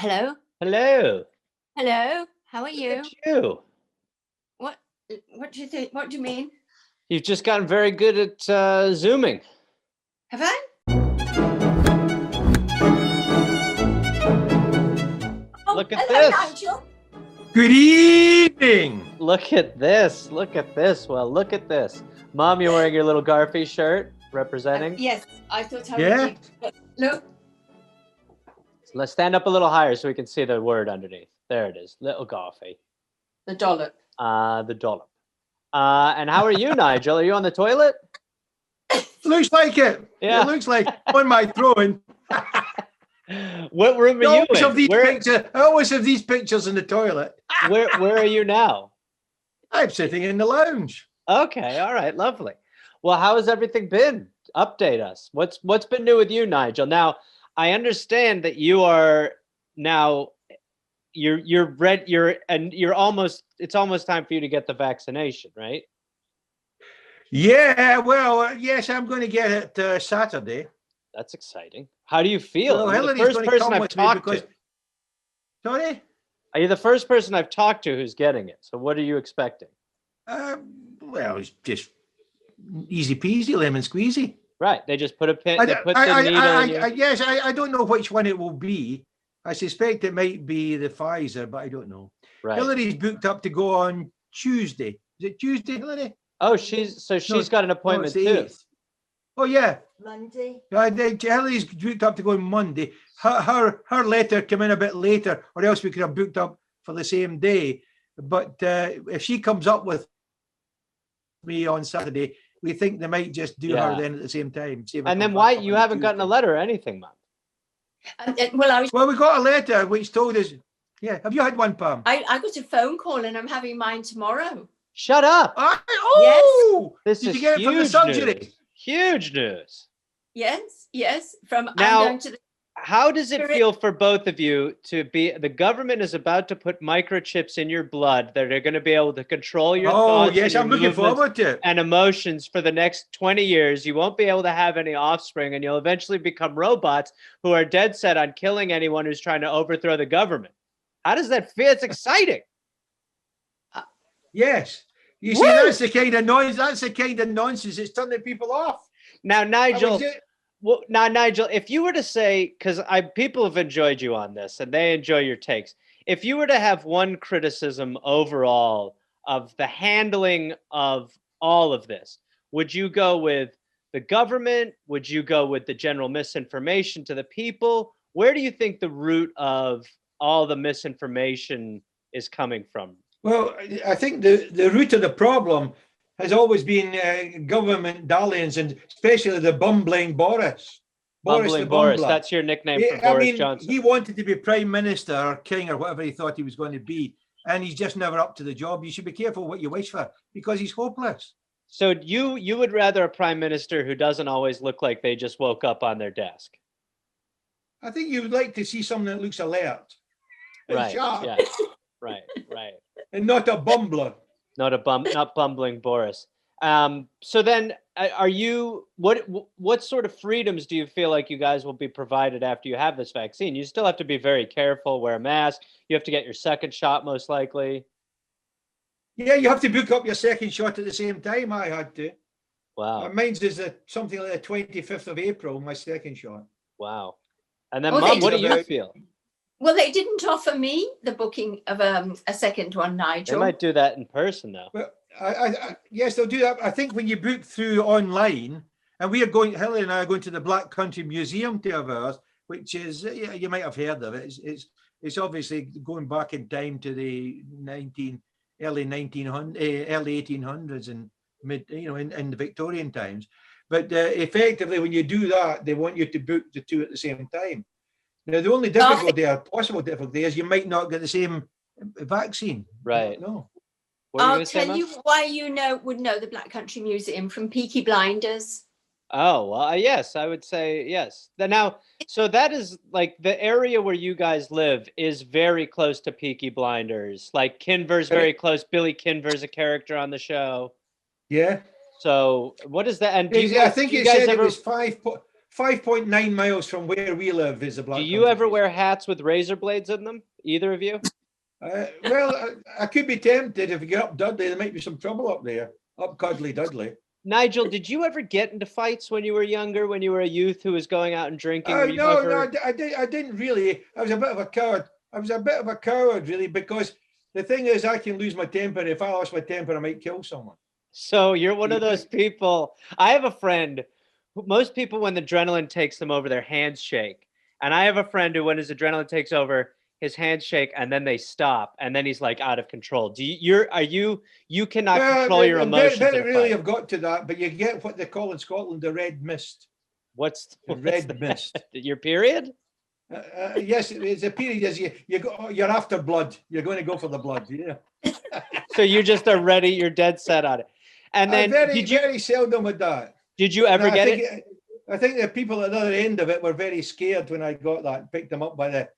Hello? Hello. Hello? How are Look you? at you. What do you think? What do you mean? You've just gotten very good at Zooming. Have I? Oh, Look at hello, this. Nigel. Good evening. Look at this. Look at this. Well, look at this. Mom, you're wearing your little Garfy shirt representing. Yes, I thought I Yeah. would. Look. So let's stand up a little higher so we can see the word underneath. There it is. Little Garfy. The dollop. The dollop. And how are you, Nigel? Are you on the toilet? Looks like it. Yeah. It looks like on my throne. What room are you in? I always have these pictures in the toilet. Where are you now? I'm sitting in the lounge. Okay, all right, lovely. Well, how has everything been? Update us. What's been new with you, Nigel? Now, I understand that you are now it's almost time for you to get the vaccination, right? Yeah, well, yes, I'm going to get it Saturday. That's exciting. How do you feel? Well, You're the Hillary's first going to person come I've with me talked because... to. Sorry? Are you the first person I've talked to who's getting it? So what are you expecting? Well, it's just easy peasy, lemon squeezy. Right. They just put a pin. They put the needle in you. Yes, I don't know which one it will be. I suspect it might be the Pfizer, but I don't know. Right. Hillary's booked up to go on Tuesday. Is it Tuesday, Hillary? Oh, she's got an appointment too. Oh yeah, Monday. Hillary's booked up to go on Monday. Her letter came in a bit later, or else we could have booked up for the same day. But if she comes up with me on Saturday, we think they might just do her then at the same time. And then why you haven't gotten a letter or anything, Mom? Well, we got a letter which told us. Yeah, have you had one, Pam? I got a phone call and I'm having mine tomorrow. Shut up! Oh, yes. Did you get it from the surgery? News. Huge news. Yes. From now, I'm going to the. How does it feel for both of you to be? The government is about to put microchips in your blood that are going to be able to control your thoughts. Oh yes, I'm looking forward to it. And emotions for the next 20 years. You won't be able to have any offspring, and you'll eventually become robots who are dead set on killing anyone who's trying to overthrow the government. How does that feel? It's exciting. Yes. You see, that's the kind of noise. That's the kind of nonsense that's turning people off. Now, Nigel. Nigel, if you were to say, because people have enjoyed you on this and they enjoy your takes. If you were to have one criticism overall of the handling of all of this, would you go with the government? Would you go with the general misinformation to the people? Where do you think the root of all the misinformation is coming from? Well, I think the root of the problem has always been government dalliance, and especially the bumbling Boris. Boris, that's your nickname for Boris Johnson. He wanted to be prime minister or king or whatever he thought he was going to be, and he's just never up to the job. You should be careful what you wish for, because he's hopeless. So you would rather a prime minister who doesn't always look like they just woke up on their desk? I think you would like to see someone that looks alert. Right. Sharp. Yeah. Right. And not a bumbler. Not bumbling Boris. So then, are you? What sort of freedoms do you feel like you guys will be provided after you have this vaccine? You still have to be very careful, wear a mask. You have to get your second shot, most likely. Yeah, you have to book up your second shot at the same time. I had to. Wow. Mine's is something like the 25th of April. My second shot. Wow. And then, Mom, what do you feel? Well, they didn't offer me the booking of a second one, Nigel. They might do that in person, though. Well, yes, they'll do that. I think when you book through online, and we are going, Hillary and I are going to the Black Country Museum to have ours, which is, you might have heard of it. It's obviously going back in time to the early 1800s and in the Victorian times. But effectively, when you do that, they want you to book the two at the same time. Now, the only difficulty or possible difficulty is you might not get the same vaccine. Right. No. I'll tell you why would know the Black Country Museum from Peaky Blinders. Oh, well, yes, I would say yes. Now, so that is like the area where you guys live is very close to Peaky Blinders. Like Kinver's very close. Billy Kinver's a character on the show. Yeah. So what is that? And I think it said it was 5.9 miles from where we live is the Black Do you Country ever Museum. wear hats with razor blades in them? Either of you? Well, I could be tempted if you get up Dudley. There might be some trouble up there, up Cuddly Dudley. Nigel, did you ever get into fights when you were younger, when you were a youth who was going out and drinking? No, I didn't really. I was a bit of a coward. Really, because the thing is, I can lose my temper. If I lost my temper, I might kill someone. So you're one of those people. I have a friend who, most people, when the adrenaline takes them over, their hands shake. And I have a friend who, when his adrenaline takes over, his hands shake and then they stop. And then he's like out of control. You cannot control your emotions. Very rarely have got to that, but you get what they call in Scotland the red mist. What's red mist? Your period? Yes, it's a period as you're after blood. You're going to go for the blood. Yeah. So you just are ready. You're dead set on it. And then very seldom with that. Did you ever get it? I think the people at the other end of it were very scared when I got that. Picked them up by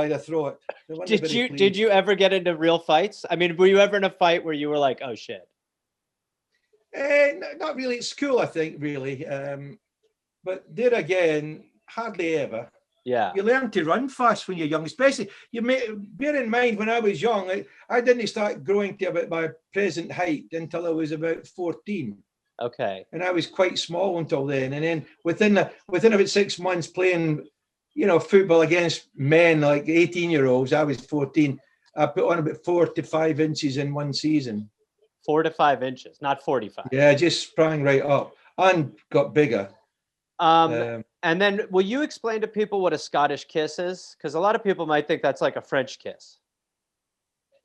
the throat. Did you ever get into real fights? I mean, were you ever in a fight where you were like, oh shit? Not really at school, I think, really. But there again, hardly ever. Yeah. You learn to run fast when you're young, especially bear in mind when I was young, I didn't start growing to about my present height until I was about 14. Okay. And I was quite small until then. And then within about 6 months playing, football against men like 18-year-olds, I was 14. I put on about 4 to 5 inches in one season. 4 to 5 inches, not 45. Yeah, I just sprang right up and got bigger. And then will you explain to people what a Scottish kiss is? Because a lot of people might think that's like a French kiss.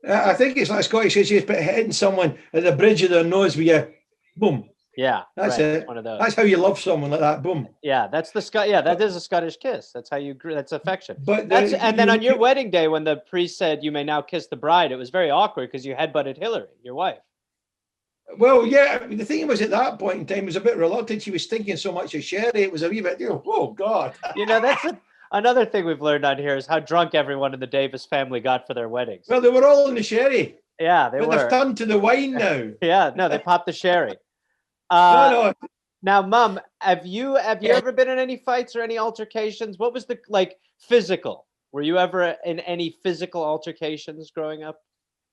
I think it's like a Scottish kiss. You just put hitting someone at the bridge of their nose with you, boom. Yeah, that's right. it. One of those. That's how you love someone, like that, boom. Yeah, that's the Yeah, that is a Scottish kiss. That's how you. That's affection. But then on your wedding day, when the priest said you may now kiss the bride, it was very awkward because you headbutted Hillary, your wife. Well, yeah, the thing was at that point in time was a bit reluctant. She was thinking so much of sherry. It was a wee bit, oh God. That's another thing we've learned on here is how drunk everyone in the Davis family got for their weddings. Well, they were all in the sherry. Yeah, they were. But they've turned to the wine now. Yeah, no, they popped the sherry. No. Now, Mum, have you ever been in any fights or any altercations? What was the physical? Were you ever in any physical altercations growing up?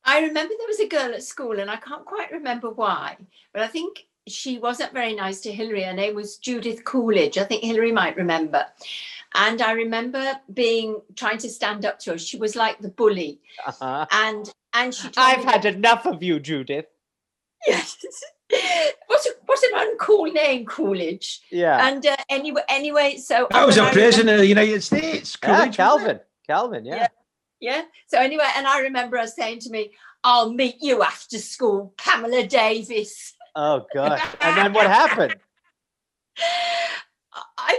I remember there was a girl at school, and I can't quite remember why, but I think she wasn't very nice to Hillary. Her name was Judith Coolidge. I think Hillary might remember. And I remember trying to stand up to her. She was like the bully. Uh-huh. And she told I've had enough of you, Judith. Yes. What an uncool name, Coolidge. Yeah. And anyway, so that was a president of the United States. Coolidge, Calvin, yeah. Yeah. So anyway, and I remember her saying to me, I'll meet you after school, Pamela Davis. Oh gosh. And then what happened? I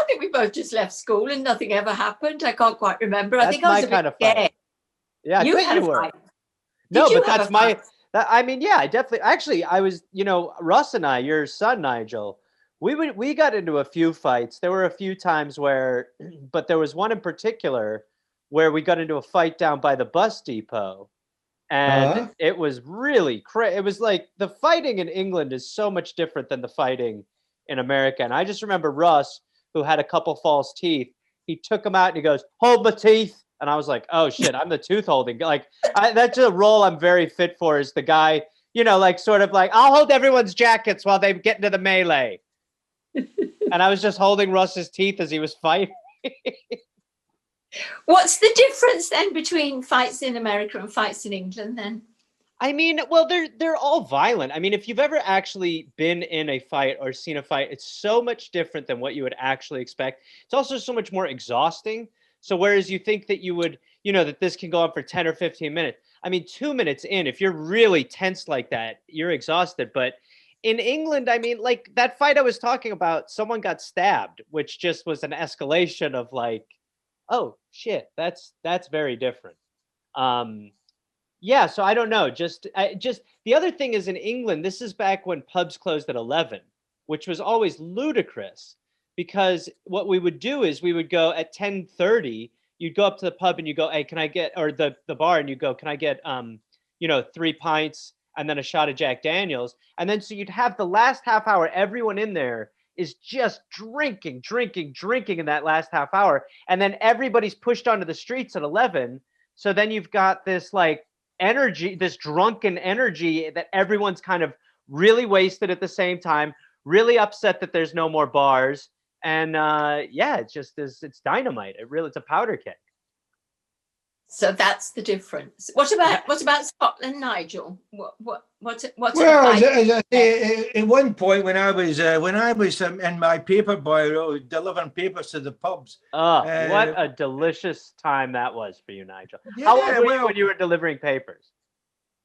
think we both just left school and nothing ever happened. I can't quite remember. That's I think I was my kind of fight. Yeah, you had a were. fight. No, Did you but have that's a my fight? I mean, yeah, I definitely actually I was, Russ and I, your son Nigel, we got into a few fights. There were a few times but there was one in particular where we got into a fight down by the bus depot. And it was really crazy. It was like the fighting in England is so much different than the fighting in America. And I just remember Russ, who had a couple false teeth, he took them out and he goes, hold my teeth. And I was like, oh shit, I'm the tooth holding. That's a role I'm very fit for, is the guy, I'll hold everyone's jackets while they get into the melee. And I was just holding Russ's teeth as he was fighting. What's the difference then between fights in America and fights in England then? I mean, well, they're all violent. I mean, if you've ever actually been in a fight or seen a fight, it's so much different than what you would actually expect. It's also so much more exhausting. So whereas you think that you would, that this can go on for 10 or 15 minutes. I mean, 2 minutes in, if you're really tense like that, you're exhausted. But in England, I mean, like that fight I was talking about, someone got stabbed, which just was an escalation of oh shit, that's very different. Yeah, so I don't know. Just the other thing is in England, this is back when pubs closed at 11, which was always ludicrous, because what we would do is we would go at 10:30. You'd go up to the pub and you go, hey, can I get, or the bar, and you go, can I get 3 pints and then a shot of Jack Daniels? And then so you'd have the last half hour, everyone in there is just drinking in that last half hour. And then everybody's pushed onto the streets at 11. So then you've got this like energy, this drunken energy that everyone's kind of really wasted at the same time, really upset that there's no more bars. And yeah, it's dynamite. It's a powder keg. So that's the difference. What about Scotland, Nigel? What's it Well, like? as I say, at one point when I was in my paper boy role, delivering papers to the pubs. What a delicious time that was for you, Nigel. Yeah, How old were you when you were delivering papers?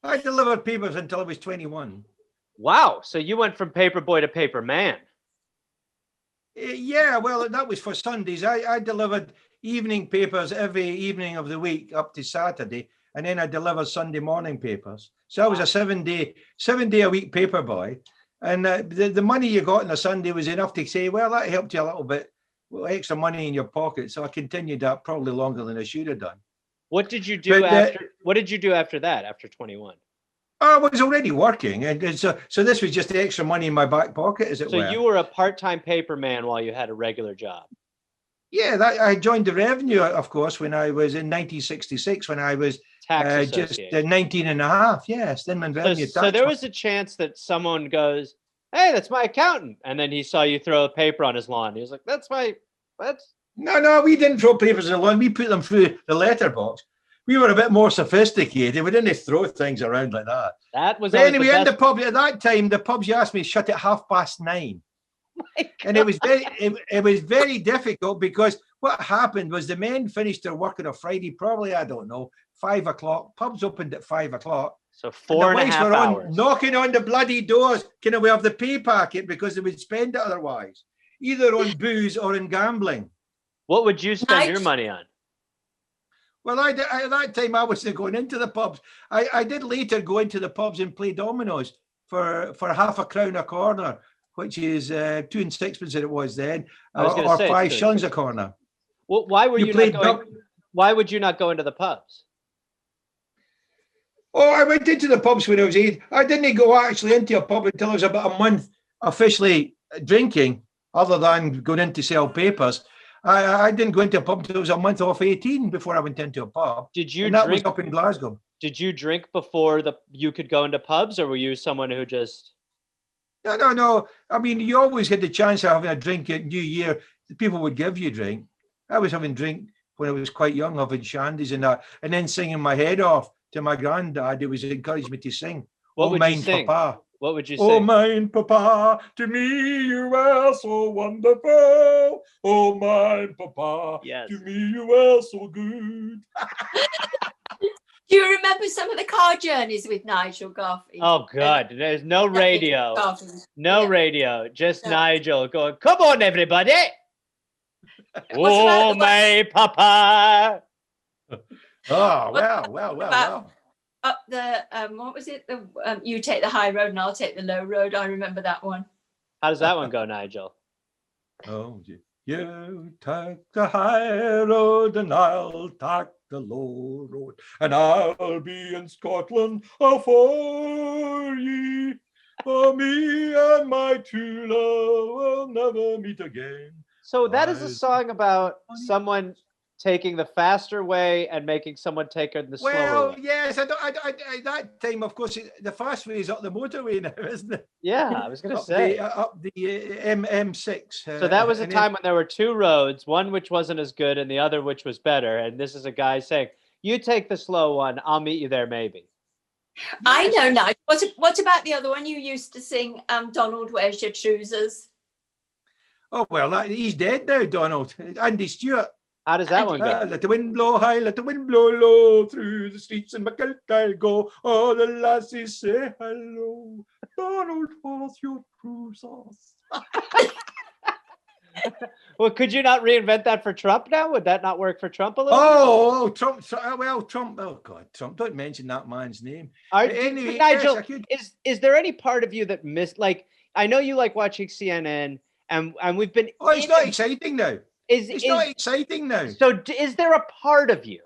I delivered papers until I was 21. Wow. So you went from paper boy to paper man. Yeah, well, that was for Sundays. I delivered evening papers every evening of the week up to Saturday, and then I delivered Sunday morning papers. So I was a 7-day a week paper boy, and the money you got on a Sunday was enough to say, well, that helped you a little bit, extra money in your pocket. So I continued that probably longer than I should have done. What did you do after that? After 21? I was already working, and so this was just the extra money in my back pocket, as it were. So you were a part-time paper man while you had a regular job. Yeah, I joined the Revenue, of course, when I was in 1966, when I was just 19 and a half. Yes, Inland Revenue. So there was a chance that someone goes, "Hey, that's my accountant," and then he saw you throw a paper on his lawn. He was like, No, we didn't throw papers on the lawn. We put them through the letterbox. We were a bit more sophisticated. We didn't throw things around like that. That was anyway. In the pub at that time, the pubs, you asked me, shut at 9:30. And it was very difficult, because what happened was the men finished their work on a Friday, probably, I don't know, 5 o'clock. Pubs opened at 5 o'clock. So 4.5 hours. Knocking on the bloody doors. Can we have the pay packet? Because they would spend it otherwise, either on booze or in gambling. What would you spend your money on? Well, at that time, I wasn't going into the pubs. I did later go into the pubs and play dominoes for £0.50 a corner, which is 2 and 6pence it was then, or 5 shillings a corner. Well, why would you not go into the pubs? Oh, I went into the pubs when I was 8. I didn't go actually into a pub until I was about a month officially drinking, other than going in to sell papers. I didn't go into a pub until I was a month off 18 before I went into a pub. Did you drink? That was up in Glasgow. Did you drink before you could go into pubs, or were you someone who just... No. I mean, you always had the chance of having a drink at New Year. People would give you a drink. I was having drink when I was quite young, having shandies and that, and then singing my head off to my granddad, who was encouraged me to sing. What would you sing? Papa. What would you sing? Oh, mine papa, to me you are so wonderful. Oh, mine papa, yes. To me you are so good. Do you remember some of the car journeys with Nigel Garfield? Oh, God. There's no radio. Radio. Just Nigel going, come on, everybody. Oh, my papa. Oh, well. Up the, what was it? You take the high road and I'll take the low road. I remember that one. How does that one go, Nigel? Oh, you take the high road and I'll take the low road, and I'll be in Scotland afore ye. For me and my true love will never meet again. So that is a song about someone taking the faster way and making someone take the slower way. Well, yes, at that time, of course, the fast way is up the motorway now, isn't it? Yeah, I was going to say. Up the M6. So that was a time when there were 2 roads, one which wasn't as good and the other which was better. And this is a guy saying, you take the slow one, I'll meet you there maybe. I know now. What about the other one you used to sing, Donald, Where's Your Trousers? Oh, well, he's dead now, Donald. Andy Stewart. How does that one go? Let the wind blow high, let the wind blow low, through the streets in my kilt I'll go. Oh, the lassies say hello. Donald, where's your trousers? Well, could you not reinvent that for Trump now? Would that not work for Trump a little bit? Trump. Well, Trump. Oh, God, Trump. Don't mention that man's name. Anyway, Nigel, yes, is there any part of you that missed, like, I know you like watching CNN, and we've been... Oh, it's not exciting now. It's not exciting now. So is there a part of you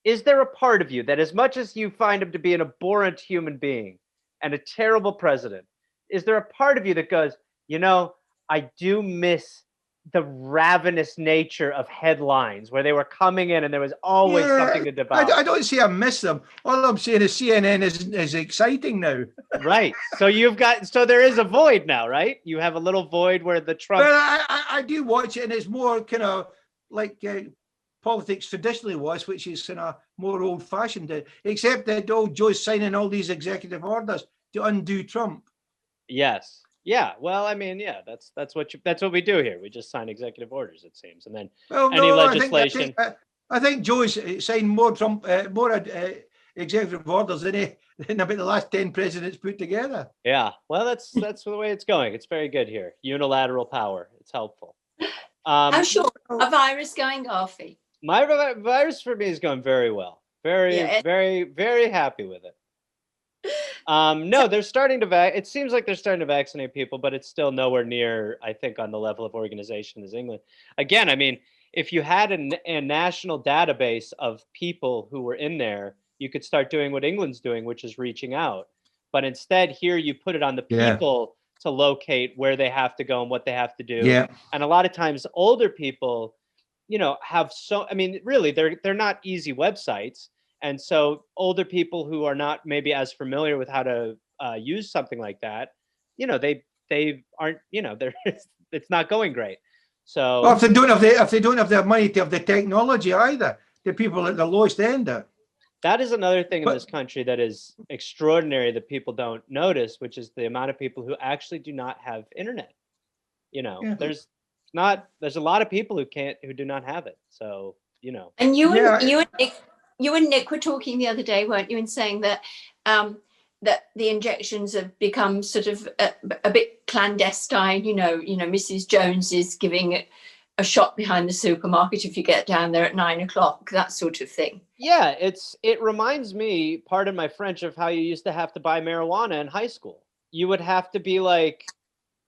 that, as much as you find him to be an abhorrent human being and a terrible president, is there a part of you that goes, I do miss the ravenous nature of headlines where they were coming in and there was always something to devour. I don't say I miss them. All I'm saying is CNN is exciting now. Right. So there is a void now, right? You have a little void where the Trump. But I do watch it, and it's more kind of like politics traditionally was, which is kind of more old-fashioned. Except that old Joe's signing all these executive orders to undo Trump. Yes. Yeah. Well, I mean, yeah, that's what we do here. We just sign executive orders, it seems, and then legislation. I think Joe's signed more Trump executive orders than about the last 10 presidents put together. Yeah. Well, that's the way it's going. It's very good here. Unilateral power. It's helpful. How short a virus going, Garfy? My virus for me is going very well. Very, very happy with it. No, they're starting to it seems like they're starting to vaccinate people, but it's still nowhere near, I think, on the level of organization as England. Again, I mean, if you had a national database of people who were in there, you could start doing what England's doing, which is reaching out. But instead, here you put it on the people to locate where they have to go and what they have to do. Yeah. And a lot of times, older people, have really, they're not easy websites. And so older people who are not maybe as familiar with how to use something like that, they aren't, it's not going great. So if they don't have the money to have the technology either, the people at the lowest end. That is another thing in this country that is extraordinary that people don't notice, which is the amount of people who actually do not have internet. There's a lot of people who do not have it. So, And you and Nick were talking the other day, weren't you, in saying that that the injections have become sort of a bit clandestine. Mrs. Jones is giving a shot behind the supermarket if you get down there at 9 o'clock, that sort of thing. Yeah, it reminds me, pardon my French, of how you used to have to buy marijuana in high school. You would have to be like,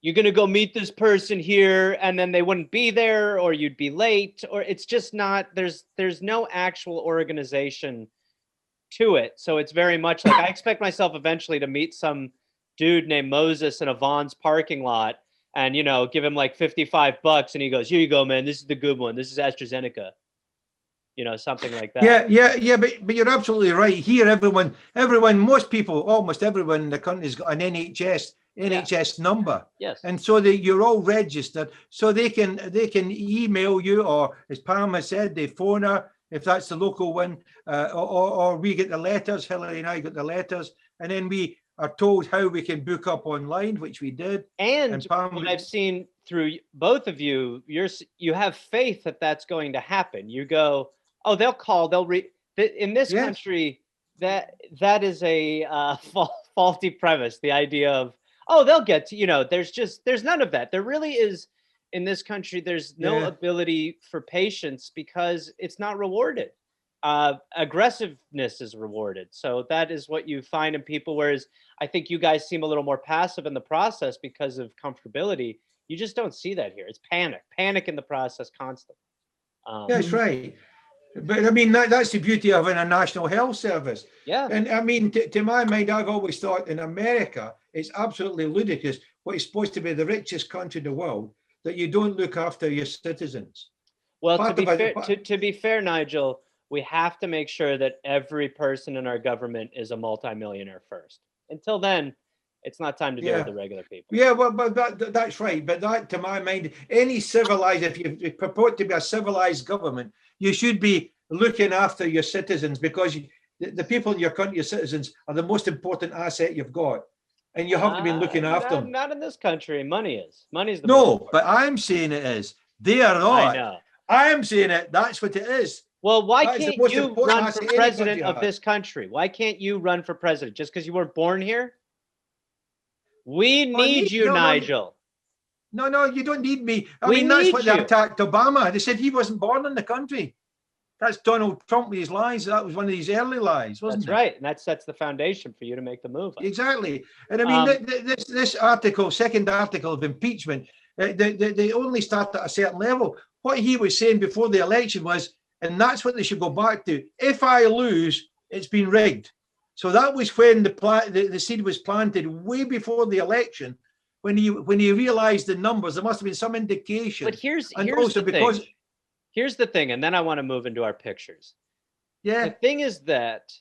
you're going to go meet this person here, and then they wouldn't be there, or you'd be late, or it's just not, there's no actual organization to it. So it's very much like, I expect myself eventually to meet some dude named Moses in a Vaughn's parking lot and, give him like $55 and he goes, here you go, man. This is the good one. This is AstraZeneca. Something like that. Yeah, but you're absolutely right. Here, most people, almost everyone in the country's got an NHS number. Yes. And so you're all registered, so they can email you, or as Pam has said, they phone her if that's the local one, or we get the letters. Hillary and I got the letters, and then we are told how we can book up online, which we did. And what I've seen through both of you, you have faith that that's going to happen. You go, oh, they'll call, they'll read. In this country, that is a faulty premise. The idea of, oh, they'll get to, there's none of that. There really is, in this country, there's no ability for patience because it's not rewarded. Aggressiveness is rewarded. So that is what you find in people. Whereas I think you guys seem a little more passive in the process because of comfortability. You just don't see that here. It's panic in the process constantly. That's right. But I mean, that's the beauty of having a national health service. Yeah. And I mean, to my mind, I've always thought in America, it's absolutely ludicrous what is supposed to be the richest country in the world, that you don't look after your citizens. Well, to be fair, Nigel, we have to make sure that every person in our government is a multimillionaire first. Until then, it's not time to deal with the regular people. Yeah, well, but that's right. But that, to my mind, any civilized, if you purport to be a civilized government, you should be looking after your citizens, because the people in your country, your citizens, are the most important asset you've got. And you have to be looking after them. Not in this country. Money's the no, but I'm saying it is. They are not. I know. I'm saying it. That's what it is. Well, why can't you run for president of this country? Why can't you run for president? Just because you weren't born here? We need you, Nigel. No, you don't need me. I mean, that's what they attacked Obama. They said he wasn't born in the country. That's Donald Trump with his lies. That was one of his early lies, wasn't it? That's right. And that sets the foundation for you to make the move. Exactly. And I mean, this article, second article of impeachment, they only start at a certain level. What he was saying before the election was, and that's what they should go back to, if I lose, it's been rigged. So that was when the seed was planted way before the election, when he realized the numbers, there must have been some indication. But here's also the thing. Here's the thing, and then I want to move into our pictures. Yeah. The thing is that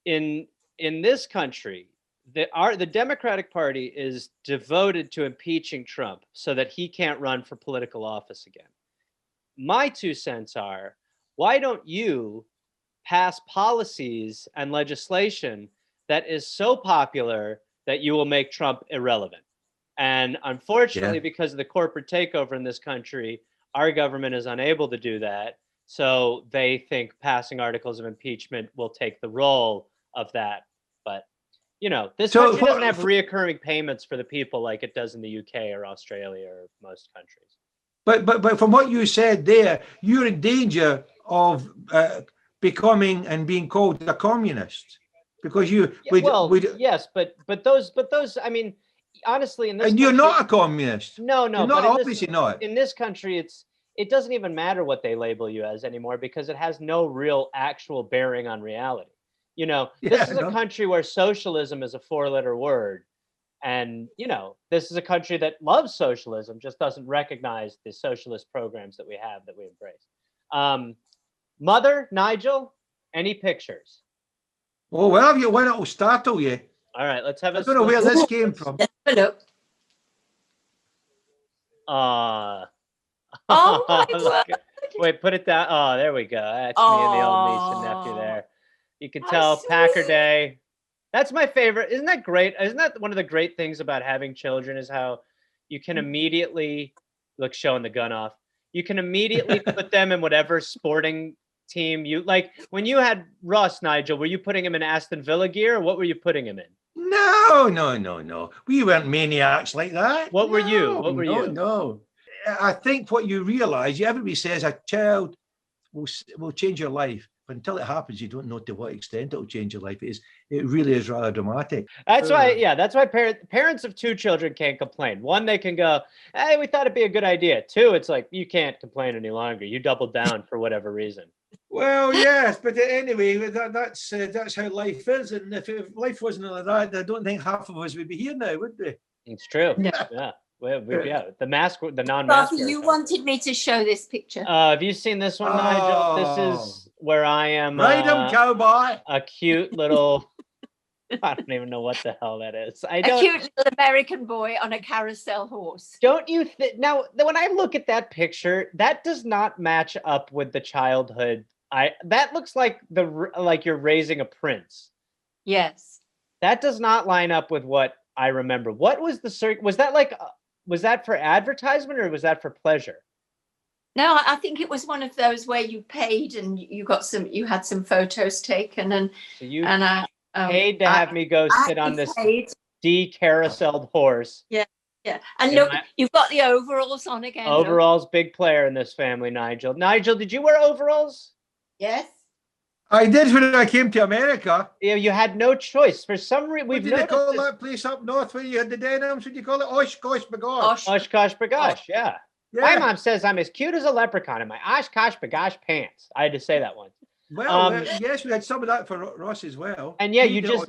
in this country, the Democratic Party is devoted to impeaching Trump so that he can't run for political office again. My 2 cents are, why don't you pass policies and legislation that is so popular that you will make Trump irrelevant? And unfortunately, because of the corporate takeover in this country, our government is unable to do that. So they think passing articles of impeachment will take the role of that. But, this country doesn't have reoccurring payments for the people like it does in the UK or Australia or most countries. But from what you said there, you're in danger of becoming and being called a communist because yes, but those, I mean, honestly, in this and you're not a communist. No, you're not, obviously not. In this country, it doesn't even matter what they label you as anymore because it has no real actual bearing on reality. This is a country where socialism is a 4-letter word. And, this is a country that loves socialism, just doesn't recognize the socialist programs that we have that we embrace. Mother, Nigel, any pictures? Oh, well, you went, it'll startle you. All right, let's have I don't know where this came from. Hello. Oh my God. Wait, put it down. Oh, there we go. That's me and the old niece and nephew there. You can tell Packer Day. That's my favorite. Isn't that great? Isn't that one of the great things about having children is how you can immediately, look, showing the gun off. You can immediately put them in whatever sporting team you like. When you had Russ, Nigel, were you putting him in Aston Villa gear or what were you putting him in? No. We weren't maniacs like that. What were you? What were you? No. I think what you realize, everybody says a child will change your life. But until it happens, you don't know to what extent it will change your life. It really is rather dramatic. That's why parents of 2 children can't complain. 1, they can go, hey, we thought it'd be a good idea. 2, it's like, you can't complain any longer. You doubled down for whatever reason. Well, yes, but anyway, that's how life is. And if life wasn't like that, I don't think half of us would be here now, would we? It's true. Yeah. The non-mask. You wanted me to show this picture. Have you seen this one, Nigel? This is where I am. Ride 'em, cowboy. A cute little. I don't even know what the hell that is. A cute little American boy on a carousel horse. Don't you think? Now, when I look at that picture, that does not match up with the childhood. That looks like you're raising a prince. Yes. That does not line up with what I remember. What was was that for advertisement or was that for pleasure? No, I think it was one of those where you paid and you had some photos taken and I paid to have me go sit on this de-carouseled horse. Yeah. And look, you've got the overalls on again. Overalls, big player in this family, Nigel. Nigel, did you wear overalls? Yes. I did when I came to America. Yeah, you had no choice. For some reason, What did they call that place up north where you had the denims? What do you call it? Oshkosh bagosh. Oshkosh bagosh, yeah. My mom says I'm as cute as a leprechaun in my Oshkosh bagosh pants. I had to say that once. Well, yes, we had some of that for Ross as well. And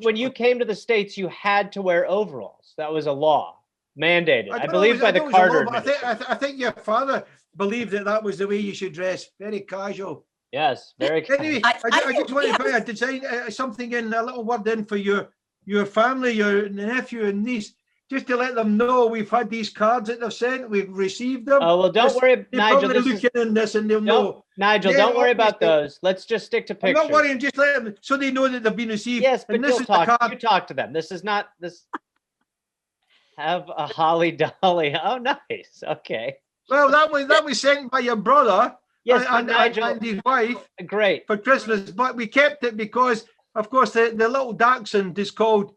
when you came to the States, you had to wear overalls. That was a law, mandated. I believe by the Carter administration. I think your father believed that was the way you should dress. Very casual. Yes, very casual. Anyway, I just want to put a design something in, a little word in for your family, your nephew and niece. Just to let them know we've had these cards that they've sent, we've received them. Oh, well, don't worry, Nigel. They're looking in this and they'll know. Nigel, don't worry about those. Let's just stick to pictures. I'm not worrying, just let them, so they know that they've been received. Yes, but and this you talk to them. This is not this. Have a holly dolly. Oh, nice. Okay. Well, that was sent by your brother. Yes, and his wife. Great. For Christmas, but we kept it because, of course, the little dachshund is called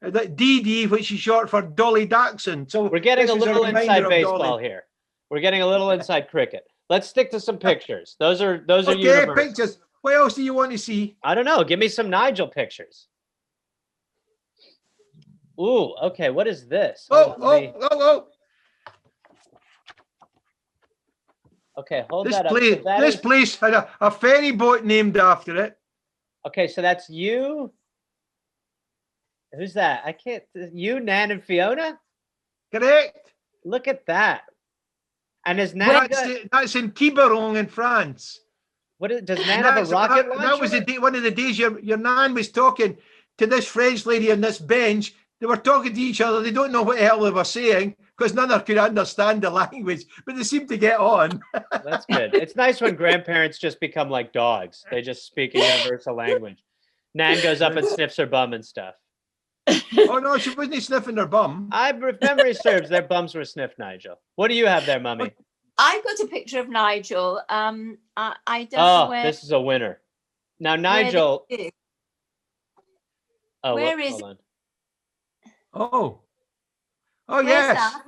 DD, which is short for Dolly Dachshund. So we're getting a little inside baseball here. We're getting a little inside cricket. Let's stick to some pictures. Those are universal. Pictures. What else do you want to see? I don't know. Give me some Nigel pictures. Ooh, okay. What is this? Oh. Okay, hold this that up. Place, so this place had a ferry boat named after it. Okay, so that's you. Who's that? I can't. You, Nan, and Fiona? Correct. Look at that. And is Nan? That's in Quiberon in France. Does Nan have a rocket launcher? That was one of the days your Nan was talking to this French lady on this bench. They were talking to each other. They don't know what the hell they were saying because none of them could understand the language, but they seemed to get on. That's good. It's nice when grandparents just become like dogs. They just speak a universal language. Nan goes up and sniffs her bum and stuff. Oh, no, she wasn't sniffing her bum. If memory serves, their bums were sniffed, Nigel. What do you have there, Mummy? I've got a picture of Nigel. This is a winner. Now, Nigel. Where is hold on. Oh, Where's yes. that?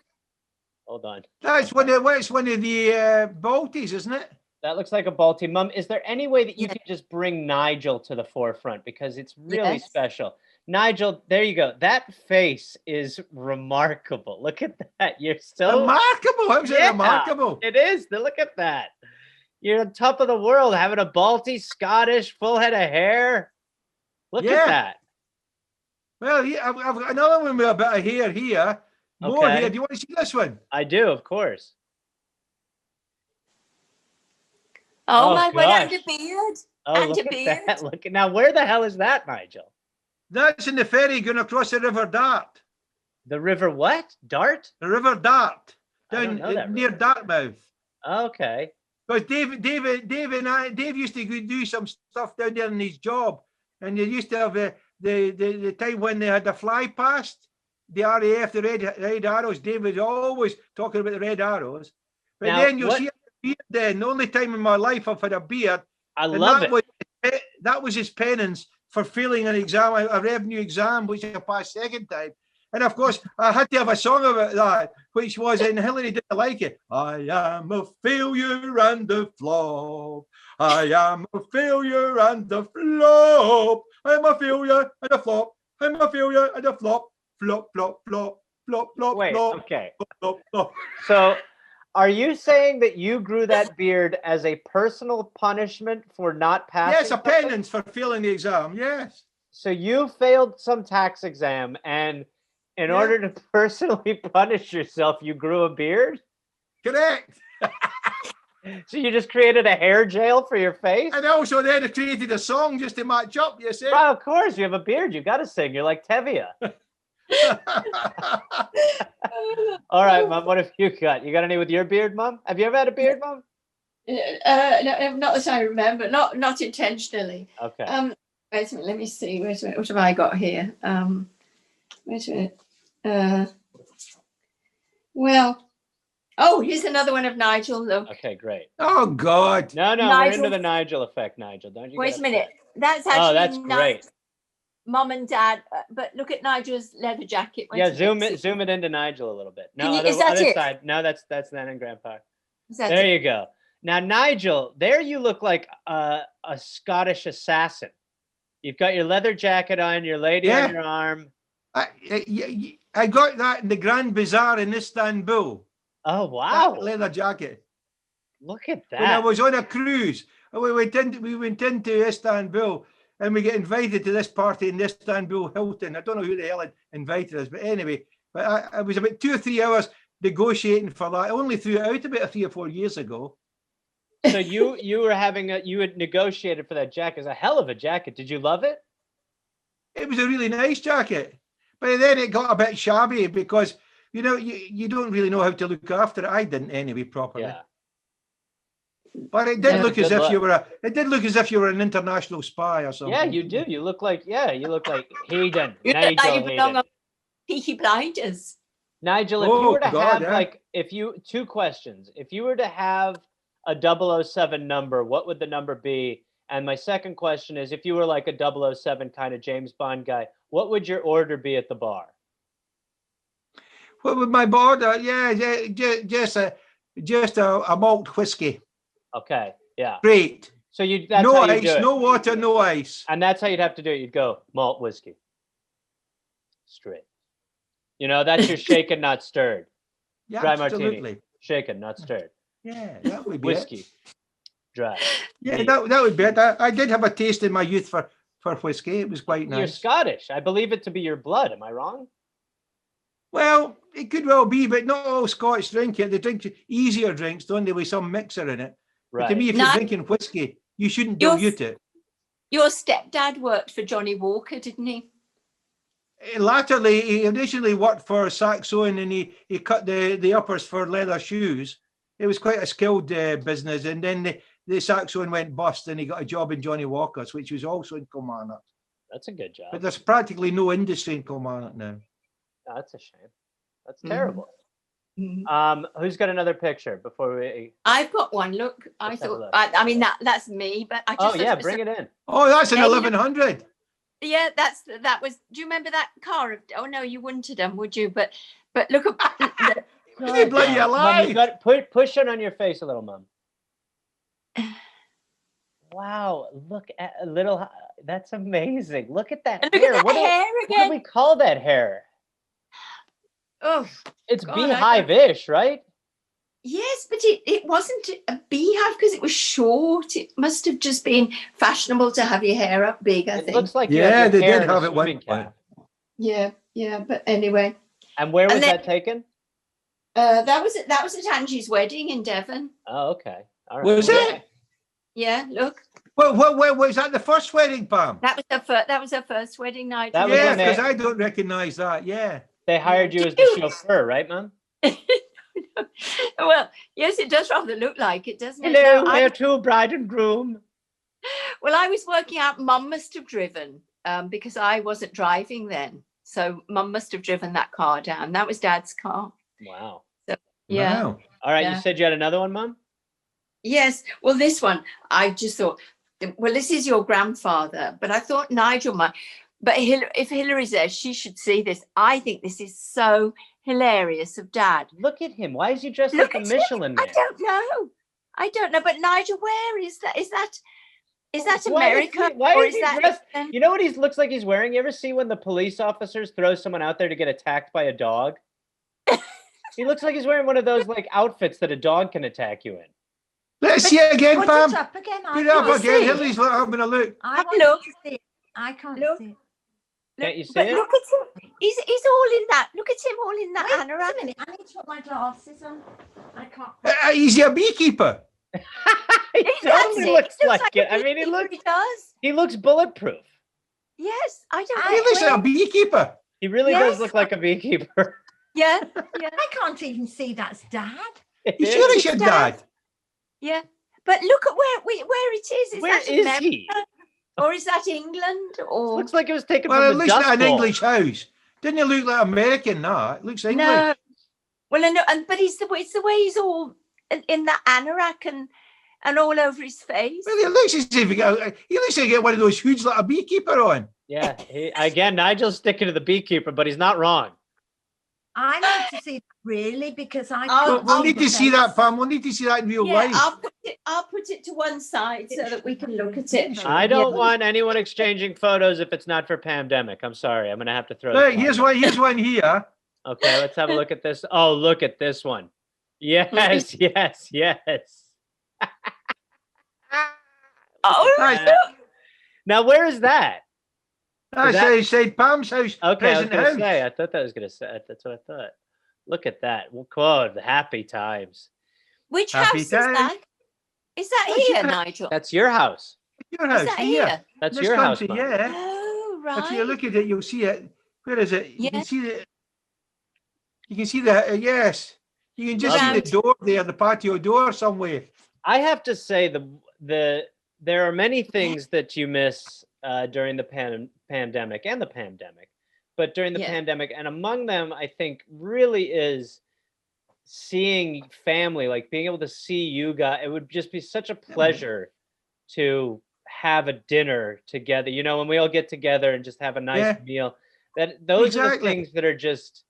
Hold on. That's one of the Balties, isn't it? That looks like a Balti. Mum, is there any way that you can just bring Nigel to the forefront? Because it's really special. Nigel, there you go. That face is remarkable. Look at that. You're still remarkable. How's it remarkable? It is. Look at that. You're on top of the world, having a Balti, Scottish, full head of hair. Look at that. Well, I've got another one with a bit of hair here. More here. Do you want to see this one? I do, of course. Oh my God, and a beard. Oh, look at that. Look at now. Where the hell is that, Nigel? That's in the ferry going across the River Dart. The River what? Dart? The River Dart. Down near Dartmouth. Okay. Because Dave used to do some stuff down there in his job. And they used to have the time when they had the fly past, the RAF, the Red Arrows. Dave was always talking about the Red Arrows. But now, then you'll see a beard then. The only time in my life I've had a beard. I love it. That was his penance for failing an exam, a revenue exam, which I passed second time. And of course, I had to have a song about that, which was, and Hillary didn't like it. I am a failure and a flop. I am a failure and a flop. I'm a failure and a flop. I'm a failure and a flop. Flop, flop, flop, flop, flop. Wait, flop, okay. Flop, flop. So, are you saying that you grew that beard as a personal punishment for not passing? Yes, a penance for failing the exam. Yes. So you failed some tax exam, and in order to personally punish yourself, you grew a beard? Correct. So you just created a hair jail for your face? And also then I created a song just to match up, you see? Well, of course, you have a beard. You got to sing. You're like Tevye. All right, Mom, what have you got? You got any with your beard, Mom? Have you ever had a beard, Mom? No, not as I remember. Not intentionally. Okay. Wait a minute, let me see. Wait a minute, what have I got here? Wait a minute. Here's another one of Nigel. Look. Okay, great. Oh God. No, Nigel. We're into the Nigel effect, Nigel. Don't you? Wait a minute. That's actually that's great. Mom and Dad, but look at Nigel's leather jacket. Zoom it into Nigel a little bit. No, is that other it? side. No, that's Nan and Grandpa. There you go. Now, Nigel, there you look like a Scottish assassin. You've got your leather jacket on, your lady on your arm. I got that in the Grand Bazaar in Istanbul. Oh, wow. That leather jacket. Look at that. When I was on a cruise, we went into Istanbul and we get invited to this party in Istanbul Hilton. I don't know who the hell had invited us, but anyway, I was about 2 or 3 hours negotiating for that. I only threw it out about 3 or 4 years ago. So you had negotiated for that jacket. It's a hell of a jacket. Did you love it? It was a really nice jacket, but then it got a bit shabby because you don't really know how to look after it. I didn't anyway properly. Yeah. But it did look as if you were an international spy or something. Yeah, you do. You look like Hayden. You look like Nigel you belong on Peaky Blinders. Nigel, if you were to have two questions. If you were to have a 007 number, what would the number be? And my second question is, if you were like a 007 kind of James Bond guy, what would your order be at the bar? What would my order? Just a malt whiskey. Okay, yeah. Great. So that's no how you ice, do it. no water, no ice. And that's how you'd have to do it. You'd go malt whiskey. Straight. That's your shaken, not stirred. Yeah, dry absolutely. Martini. Shaken, not stirred. Yeah, that would be whiskey. Dry. Yeah, that would be it. I did have a taste in my youth for whiskey. It was quite nice. You're Scottish. I believe it to be your blood. Am I wrong? Well, it could well be, but not all Scots drink it. They drink easier drinks, don't they, with some mixer in it. But to Right. me, if you're drinking whiskey, you shouldn't dilute it. Your stepdad worked for Johnny Walker, didn't he? Latterly, he initially worked for Saxon and he cut the uppers for leather shoes. It was quite a skilled business. And then the Saxon went bust and he got a job in Johnny Walker's, which was also in Kilmarnock. That's a good job. But there's practically no industry in Kilmarnock now. Oh, that's a shame. That's terrible. Mm. Who's got another picture before we? I've got one. Look, I thought. I mean that's me, but I just. Oh yeah, bring it in. Oh, that's an 1100. Yeah, that was. Do you remember that car? Oh no, you wouldn't have done, would you? But look at. You bloody alive. Mom, push it on your face a little, Mom. Wow, look at a little. That's amazing. Look at that Look hair. at that hair again. What do we call that hair? Oh, it's beehive-ish, right? Yes, but it wasn't a beehive because it was short. It must have just been fashionable to have your hair up big, I think. It looks like they did have it one cap. Yeah, but anyway. And where was that taken? That was at Angie's wedding in Devon. Oh, okay. All right. Was it? Yeah, look. Well, was that the first wedding, Pam? That was her first wedding night. Yeah, because I don't recognize that. Yeah. They hired you as the chauffeur, right, Mom? Well, yes, it does rather look like it, doesn't it? Hello, where to, bride and groom? Well, I was working out. Mum must have driven because I wasn't driving then. So Mum must have driven that car down. That was Dad's car. Wow. So, yeah. Wow. All right, you said you had another one, Mum? Yes. Well, this one, I just thought, well, this is your grandfather. But I thought Nigel might. But if Hillary's there, she should see this. I think this is so hilarious of Dad. Look at him. Why is he dressed like a Michelin man? I don't know. But Nigel, where is that? Is that America? Why is he dressed? You know what he looks like he's wearing? You ever see when the police officers throw someone out there to get attacked by a dog? He looks like he's wearing one of those like outfits that a dog can attack you in. Let's see it again, Pam. Put it up again. Put it up again. Hillary's having a look. I want to see it. I can't see it. Can't you see it? Look at him. He's all in that. Look at him all in that anorak. Wait a minute. I need to put my glasses on. I can't. Is he a beekeeper? He totally looks like it. I mean, he looks bulletproof. Yes, I don't. He looks like a beekeeper. He really does look like a beekeeper. Yeah. I can't even see that's Dad. You sure it's your dad? Yeah, but look at where it is. Where is America? he? Or is that England? Or Looks like it was taken Well, it from the looks Dust like an Bowl. English house. Didn't it look like American? No, it looks English. no. Well, I know, but it's the way he's all in that anorak and all over his face. Well, he looks as if he looks like he got one of those hoods like a beekeeper on. Yeah, again, Nigel's sticking to the beekeeper, but he's not wrong. I need to see that really because We'll need to see that, Pam. We'll need to see that in real life. I'll put it to one side so that we can look at it. I don't want anyone exchanging photos if it's not for PAMdemic. I'm sorry. I'm going to have to throw Look, here's one here. Okay, let's have a look at this. Oh, look at this one. Yes, yes. Oh, now, where is that? I said Pam's house. Okay, I was going to house. say. I thought that was going to say. That's what I thought. Look at that. Well, God, the happy times. which Happy house is that? Is that That's here, your- Nigel? That's your house. Your Is house that here. here? That's This your house. country, Mom. yeah. Oh, right. If you look at it, you'll see it. Where is it? You can Yes. see the. You can see the yes. You can just see Around. the door there, the patio door somewhere. I have to say there are many things that you miss during the pandemic and the PAMdemic, but during the pandemic, and among them, I think really is seeing family, like being able to see you guys. It would just be such a pleasure to have a dinner together. You know, when we all get together and just have a nice meal. Those are the things that are just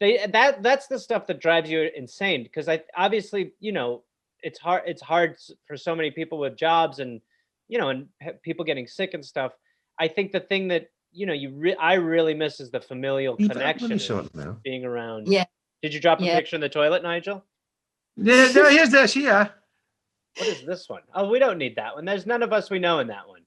that's the stuff that drives you insane, because obviously, you know, it's hard for so many people with jobs and, you know, and people getting sick and stuff. I think the thing that, you know, I really miss is the familial connection of being around. Yeah. Did you drop a picture in the toilet, Nigel? No, here's this here. What is this one? Oh, we don't need that one. There's none of us we know in that one.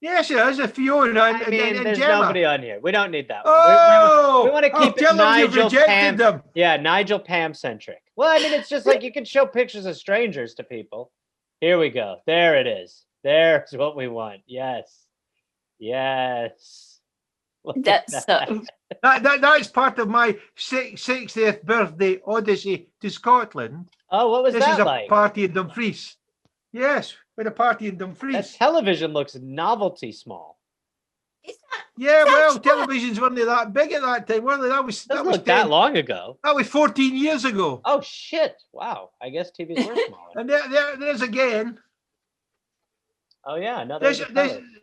Yes, it is. Fiona I mean, and there's Gemma. nobody on here. We don't need that one. Oh, we want to keep it tell them you've Nigel, rejected Pam. them. Yeah, Nigel, Pam centric. Well, I mean, it's just like you can show pictures of strangers to people. Here we go. There it is. There's what we want. Yes. Yes. That's so. That's part of my 60th birthday odyssey to Scotland. Oh, what was This that is a like? party in Dumfries. Yes, with a party in That Dumfries. television looks novelty small. Is that, Yeah, is that well, true? televisions weren't that big at that time, were they? That was Doesn't look that long ago. That was 14 years ago. Oh shit! Wow, I guess TVs were smaller. And there's again. Oh yeah, another.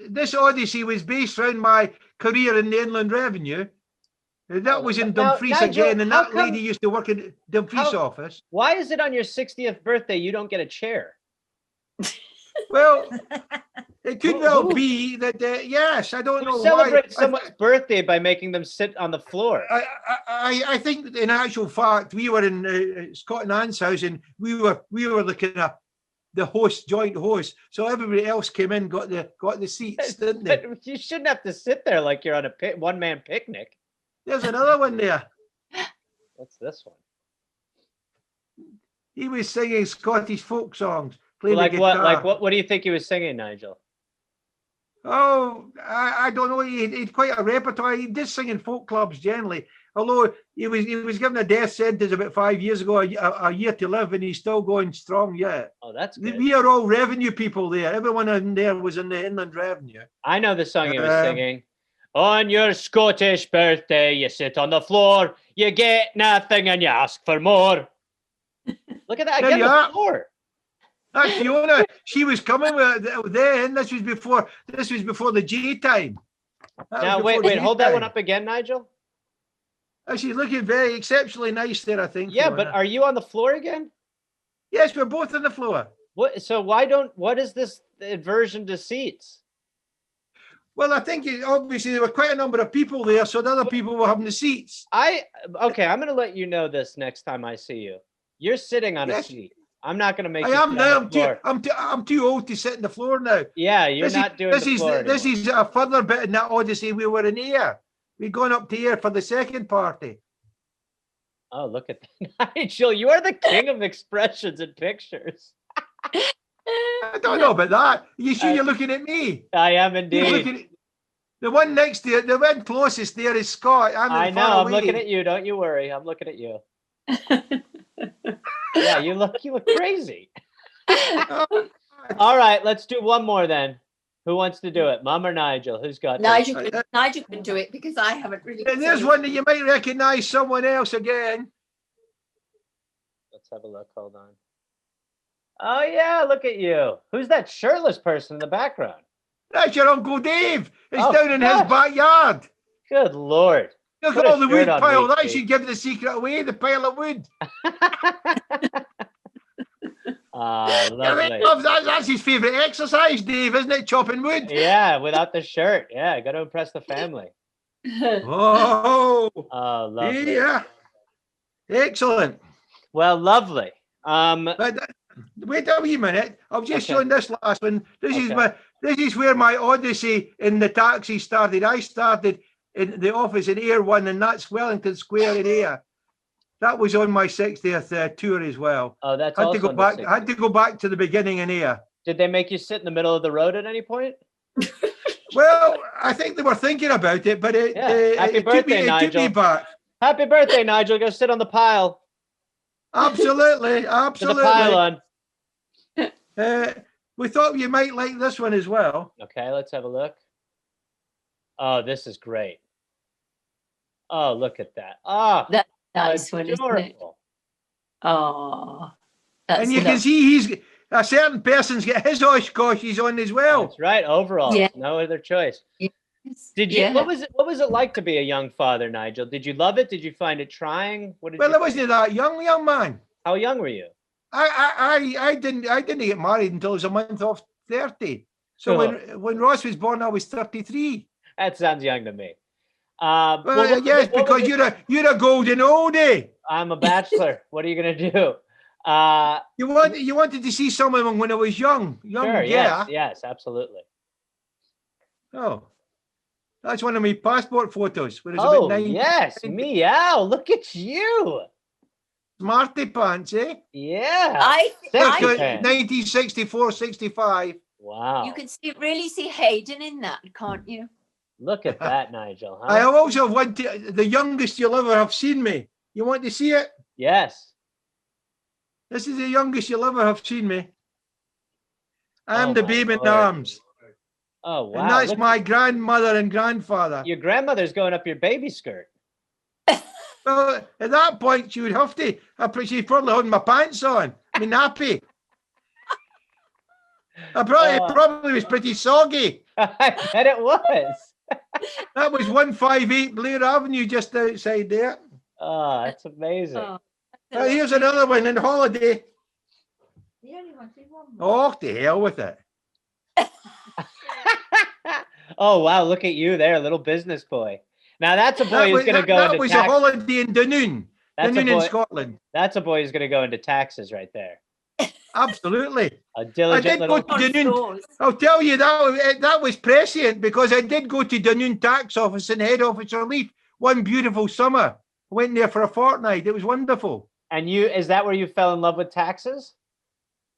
This odyssey was based around my career in the Inland Revenue. That was in Now, Dumfries Nigel, again, and how that come- lady used to work in Dumfries how- office. Why is it on your 60th birthday you don't get a chair? Well, it could Who- well who- be that. Yes, I don't know You why. celebrate someone's birthday by making them sit on the floor. I think that in actual fact we were in Scott and Anne's house, and we were the kind of the joint host. So everybody else came in, got the seats, didn't they? But you shouldn't have to sit there like you're on a one-man picnic. There's another one there. What's this one? He was singing Scottish folk songs, playing the Like guitar. what? Like what? What do you think he was singing, Nigel? Oh, I don't know. He had quite a repertoire. He did sing in folk clubs generally. Although he was given a death sentence about 5 years ago, a year to live, and he's still going strong yet. Oh, that's good. We are all revenue people there. Everyone in there was in the Inland Revenue. I know the song he was singing. On your Scottish birthday, you sit on the floor, you get nothing, and you ask for more. Look at that There again. you The are. floor. That's Fiona. She was coming with then. This was before the J time. That Now was wait, before wait, J hold that one time. up again, Nigel. Oh, she's looking very exceptionally nice there, I think. Yeah, Fiona. but are you on the floor again? Yes, we're both on the floor. What? So what is this aversion to seats? Well, I think obviously there were quite a number of people there, so the other people were having the seats. Okay, I'm gonna let you know this next time I see you. You're sitting on a Yes. seat. I'm not gonna make I you am sit now. on the floor. I'm too old to sit on the floor now. Yeah, you're not doing the floor This anymore. is a further bit in that odyssey. We were in air. We'd gone up to air for the second party. Oh, look at that. Nigel, you are the king of expressions and pictures. I don't know about that. You sure you're looking at me? I am You're indeed. looking at the one next to it. The one closest there is Scott. I know. I'm looking at you. Don't you worry. I'm looking at you. Yeah, you look crazy. All right, let's do one more then. Who wants to do it? Mom or Nigel? Who's got this? Nigel can do it because I haven't really. And there's one that you might recognize someone else again. Let's have a look. Hold on. Oh yeah, look at you. Who's that shirtless person in the background? That's your Uncle Dave. It's Oh, down in his gosh. backyard. Good Lord. Look Put at a all the shirt wood on pile. me, That Dave. should give the secret away, the pile of wood. Lovely. That's his favourite exercise, Dave, isn't it? Chopping wood. Yeah, without the shirt. Yeah, got to impress the family. Oh, Oh, lovely. yeah. Excellent. Well, lovely. But wait a wee minute. I've just Okay. shown this last one. This Okay. is where my odyssey in the taxi started. I started in the office in Air One, and that's Wellington Square in Ayr. That was on my 60th tour as well. Oh, that's Had also to go on the back. 60th. Had to go back to the beginning in Ayr. Did they make you sit in the middle of the road at any point? Well, I think they were thinking about it, but it, Yeah. Happy it took me, birthday, it took me Nigel. back. Happy birthday, Nigel. Go sit on the pile. Absolutely, Put the absolutely. pile on. We thought you might like this one as well. Okay, let's have a look. Oh, this is great. Oh, look at that. Oh, That's nice one, isn't it? adorable. Oh, that's And you can see a certain person's got his Oshkoshes on as well. That's right. Overall, Yeah. no other choice. Yes. Did you? Yeah. What was it like to be a young father, Nigel? Did you love it? Did you find it trying? What did Well, you I wasn't that young man. How young were you? I didn't get married until I was a month off 30. So when Ross was born, I was 33. That sounds young to me. Well, yes, what was because it- you're a golden oldie. I'm a bachelor. What are you gonna do? You wanted to see someone when I was young. Sure. Yeah. Yes. Absolutely. Oh, that's one of my passport photos. When I was Oh, about 19. yes. Meow. Look at you. Smarty pants, eh? Yeah. I Sexy think pants. 1964, 65. Wow. you can really see Hayden in that, can't you? Look at that, Nigel. I Huh? also want the youngest you'll ever have seen me. You want to see it? Yes. This is the youngest you'll ever have seen me. I'm Oh, the my babe in Lord. arms. Oh, wow. And that's Look, my grandmother and grandfather. your grandmother's going up your baby skirt. Well, at that point, she would have to. She's probably holding my pants on. I mean, nappy. Probably was pretty soggy. I bet it was. That was 158 Blair Avenue just outside there. Oh, that's amazing. Oh, Here's another one in Holiday. You only wanted one more. Oh, to hell with it. Oh, wow. Look at you there, little business boy. Now, that's a boy who's going to go That into was tax. a holiday in Dunoon. That's a Dunoon in boy. Scotland. That's a boy who's going to go into taxes right there. Absolutely. A I diligent did go little. to Dunoon. I'll tell you that was prescient because I did go to Dunoon tax office and head office relief one beautiful summer. Went there for a fortnight. It was wonderful. And is that where you fell in love with taxes?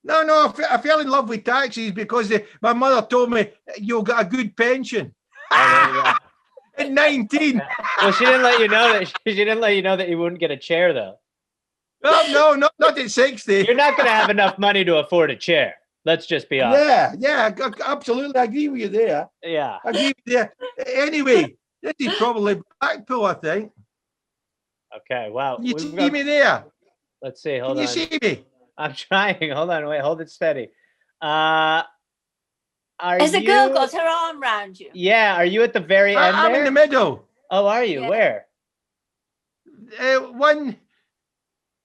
No, I fell in love with taxis because my mother told me you'll get a good pension. Oh, At 19. well, she didn't let you know that. She didn't let you know that you wouldn't get a chair, though. No, not at 60. You're not going to have enough money to afford a chair. Let's just be honest. Yeah, absolutely. I agree with you there. Yeah. I agree with you. Anyway, this is probably Blackpool, I think. Okay. Wow. Can you see me there? Let's see. Can Hold you on. see me? I'm trying. Hold on. Wait. Hold it steady. Has a girl got her arm round you? Yeah. Are you at the very end I'm there? in the middle. Oh, are you? Yeah. Where? One.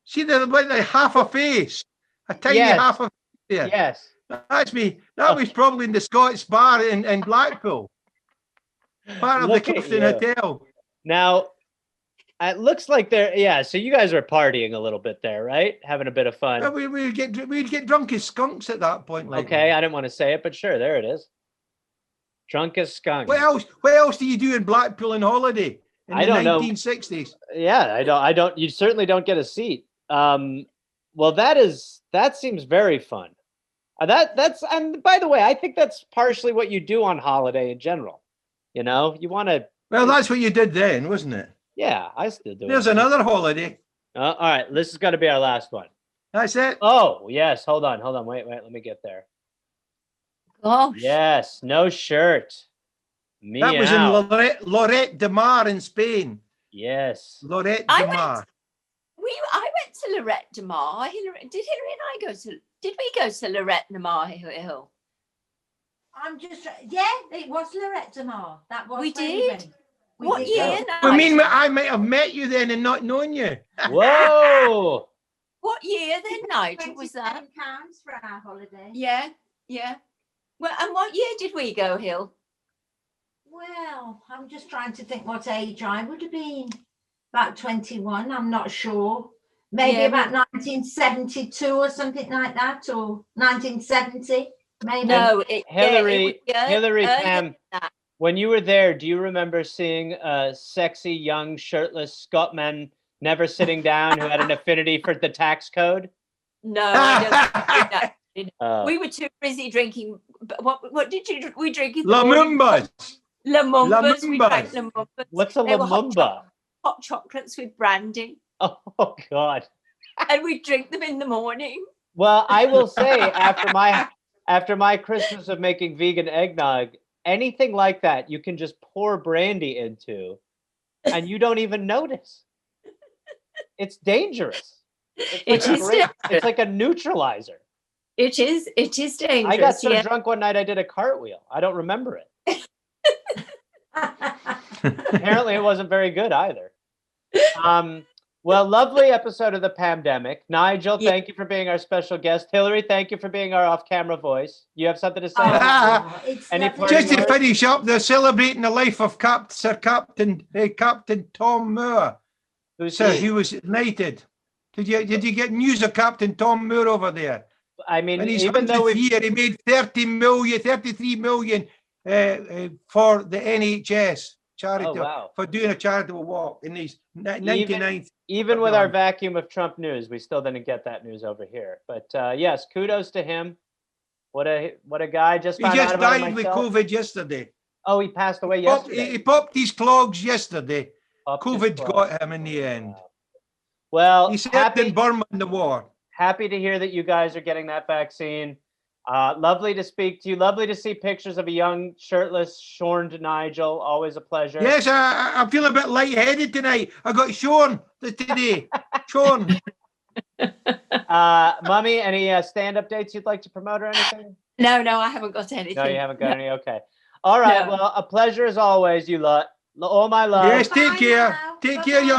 See the half a face, a tiny Yes. half a face there. Yes. That's me. That was probably in the Scots Bar in Blackpool, part of Look the at Clifton you. Hotel. Now, it looks like yeah. So you guys were partying a little bit there, right? Having a bit of fun. Well, we'd get drunk as skunks at that point. Like Okay. I didn't want to say it, but sure. There it is. Drunk as skunk. What else do you do in Blackpool on holiday in I the don't know. 1960s? Yeah, I don't. You certainly don't get a seat. Well, that seems very fun. That's and by the way, I think that's partially what you do on holiday in general. You know, you want to. Well, that's what you did then, wasn't it? Yeah, I still do. There's it. another holiday. All right, this is going to be our last one. That's it. Oh yes, hold on. Wait, let me get there. Gosh. Yes, no shirt. Meow. That was in Lloret de Mar in Spain. Yes. Lloret de Mar. I went to Lloret de Mar. Did Hilary and I go to? Did we go to Lloret de Mar Hill? I'm just, yeah, it was Lloret de Mar. That was We where did? went. What did year? go. I mean, I might have met you then and not known you. Whoa. What year then, Nigel? Was that? £27 for our holiday. Yeah. Well, and what year did we go, Hill? Well, I'm just trying to think what age I would have been. About 21, I'm not sure. Maybe Yeah, about 1972 or something like that, or 1970, maybe. No, Hillary, earlier Pam, than that. when you were there, do you remember seeing a sexy, young, shirtless Scotsman never sitting down who had an affinity for the tax code? No, I don't think Oh. we were too busy drinking. What did you? We drinking Lamumbas. Lamumbas. We drank Lamumbas. What's a They were Lamumba? hot chocolates with brandy, Oh God. and we drink them in the morning. Well, I will say after my Christmas of making vegan eggnog, anything like that you can just pour brandy into, and you don't even notice. It's dangerous. It's like a neutralizer. It is dangerous. I got so drunk one night I did a cartwheel. I don't remember it. Apparently it wasn't very good either. Well, lovely episode of the PAMdemic. Nigel, thank you for being our special guest. Hillary, thank you for being our off-camera voice. You have something to say? Just to finish up, they're celebrating the life of Captain Tom Moore. He was knighted. Did you get news of Captain Tom Moore over there? I mean, In his even though 100th year, he made 33 million for the NHS charity, Oh, wow. for doing a charitable walk in these 99th. Even with our vacuum of Trump news, we still didn't get that news over here. But yes, kudos to him. What a guy. Just He found just out about it died with myself. COVID yesterday. Oh, he passed away yesterday. He popped his clogs yesterday. Popped his COVID clogs. got him in the end. Wow. Well, He served in Burma in the war. Happy to hear that you guys are getting that vaccine. Lovely to speak to you. Lovely to see pictures of a young, shirtless, shorn Nigel. Always a pleasure. Yes, I feel a bit lightheaded tonight. I got shorn today. Shorn. Mummy, any stand-up dates you'd like to promote or anything? No, I haven't got anything. No, you haven't got any? Okay. All right. No. Well, a pleasure as always, you lot. All my love. Yes, take Bye care. now. Take care, Bye-bye. young.